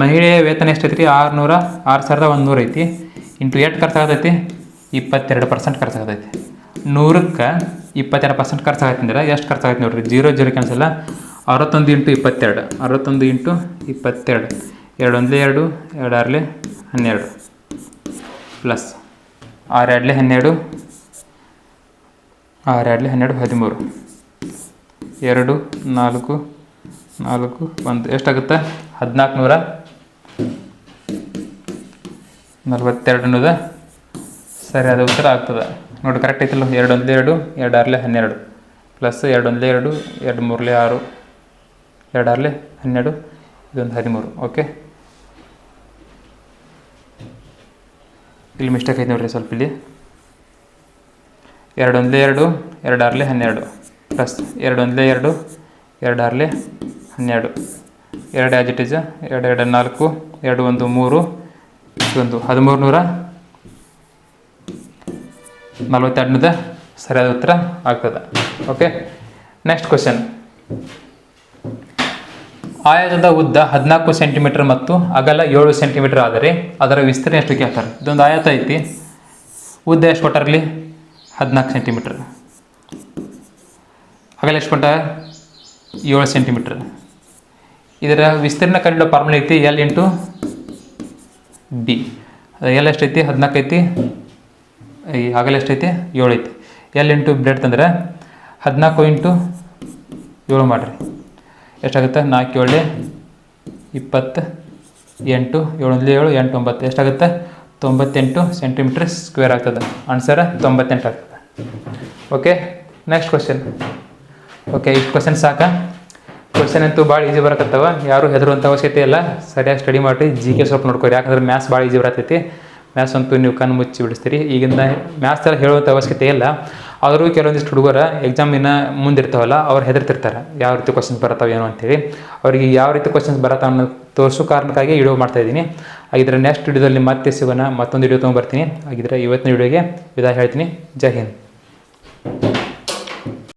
ಮಹಿಳೆಯ ವೇತನ ಎಷ್ಟೈತಿ ರೀ, 6100 ಐತಿ. ಇಂಟು ಎಷ್ಟು ಖರ್ಚಾಗತೈತಿ 22% ಖರ್ಚಾಗತೈತಿ. 100ಕ್ಕೆ 22% ಖರ್ಚಾಗತ್ತೆ ಅಂದ್ರೆ ಎಷ್ಟು ಖರ್ಚಾಗತ್ತೆ ನೋಡ್ರಿ, 0 0 ಕ್ಯಾನ್ಸಲ್ಲ. 61 ಇಂಟು 22, 61 ಇಂಟು 22, 2 1 2, 2 6 12 ಪ್ಲಸ್ 6 2 12, 6 2 12 13, 2 4 4 1 ಎಷ್ಟಾಗುತ್ತೆ 1442 ಅನ್ನೋದು ಸರಿಯಾದ ಉತ್ತರ ಆಗ್ತದೆ ನೋಡಿ. ಕರೆಕ್ಟ್ ಐತಲ್ಲ. 2 1 2, 2 6 12 ಪ್ಲಸ್ 2 1 2, 2 3 6, 2 6 12, ಇದೊಂದು 13. ಓಕೆ, ಇಲ್ಲಿ ಮಿಸ್ಟೇಕ್ ಐತೆ ನೋಡ್ರಿ ಸ್ವಲ್ಪ. ಇಲ್ಲಿ 2 1 2, 2 6 12 ಪ್ಲಸ್ 2 1 2, 2 6 12, 2 ಆ್ಯಸ್ ಇಟ್ ಈಸ್, 2 2 4, 2 1 3, ಇದೊಂದು 1342 ಸರಿಯಾದ ಉತ್ತರ ಆಗ್ತದೆ. Okay, next question. ಆಯತದ ಉದ್ದ 14 ಸೆಂಟಿಮೀಟರ್ ಮತ್ತು ಅಗಲ 7 ಸೆಂಟಿಮೀಟರ್ ಆದರೆ ಅದರ ವಿಸ್ತೀರ್ಣ ಎಷ್ಟು ಕೇಳ್ತಾರೆ. ಇದೊಂದು ಆಯತ ಐತಿ, ಉದ್ದ ಎಷ್ಟು ಕೊಟ್ಟಾರಲ್ಲಿ 14 ಸೆಂಟಿಮೀಟರ್, ಅಗಲ ಎಷ್ಟು ಕೊಟ್ಟ 7 ಸೆಂಟಿಮೀಟರ್. ಇದರ ವಿಸ್ತೀರ್ಣ ಕಂಡುಹಿಡಿಯೋ ಫಾರ್ಮುಲಾ ಐತಿ L ಇಂಟು B. L ಎಷ್ಟೈತಿ 14 ಐತಿ, ಈ ಅಗಲ ಎಷ್ಟೈತಿ 7 ಐತಿ. L ಇಂಟು B ತಂದ್ರೆ 14 ಇಂಟು 7 ಮಾಡಿರಿ ಎಷ್ಟಾಗುತ್ತೆ 4 7 28, 7 1 7 8 9 ಎಷ್ಟಾಗುತ್ತೆ 98 ಸೆಂಟಿಮೀಟರ್ ಸ್ಕ್ವೇರ್ ಆಗ್ತದೆ. ಆನ್ಸರ್ 98 ಆಗ್ತದೆ. Okay, next question. ಓಕೆ, ಇಷ್ಟು ಕ್ವಶನ್ ಸಾಕ. ಕ್ವಶನ್ ಅಂತೂ ಭಾಳ ಈಸಿ ಬರಕತ್ತವ, ಯಾರು ಹೆದರುವಂಥ ಅವಶ್ಯಕತೆ ಇಲ್ಲ. ಸರಿಯಾಗಿ ಸ್ಟಡಿ ಮಾಡಿ GK ಸ್ವಲ್ಪ ನೋಡ್ಕೊರಿ, ಯಾಕಂದ್ರೆ ಮ್ಯಾಥ್ಸ್ ಭಾಳ ಈಸಿ ಬರತೈತಿ. ಮ್ಯಾಥ್ಸ್ ಅಂತೂ ನೀವು ಕಣ್ಣು ಮುಚ್ಚಿ ಬಿಡಿಸ್ತೀರಿ. ಈಗಿಂದ ಮ್ಯಾಥ್ಸ್ ಎಲ್ಲ ಹೇಳುವಂಥ ಅವಶ್ಯಕತೆ ಇಲ್ಲ. ಆದರೂ ಕೆಲವೊಂದಿಷ್ಟು ಹುಡುಗರ ಎಕ್ಸಾಮಿನ ಮುಂದಿರ್ತಾವಲ್ಲ, ಅವ್ರು ಹೆದರ್ತಿರ್ತಾರೆ ಯಾವ ರೀತಿ ಕ್ವಶನ್ಸ್ ಬರತ್ತಾವೆ ಏನೋ ಅಂತೇಳಿ. ಅವ್ರಿಗೆ ಯಾವ ರೀತಿ ಕ್ವಶನ್ಸ್ ಬರತ್ತಾವ ಅನ್ನೋ ತೋರಿಸೋ ಕಾರಣಕ್ಕಾಗಿ ವಿಡಿಯೋ ಮಾಡ್ತಾಯಿದ್ದೀನಿ. ಹಾಗಿದ್ರೆ ನೆಕ್ಸ್ಟ್ ವಿಡಿಯೋದಲ್ಲಿ ಮತ್ತೆ ಸಿಗೋಣ, ಮತ್ತೊಂದು ವಿಡಿಯೋ ತೊಗೊಂಡ್ಬರ್ತೀನಿ. ಹಾಗಿದ್ರೆ ಇವತ್ತಿನ ವಿಡಿಯೋಗೆ ವಿದಾಯ ಹೇಳ್ತೀನಿ. ಜೈ ಹಿಂದ್.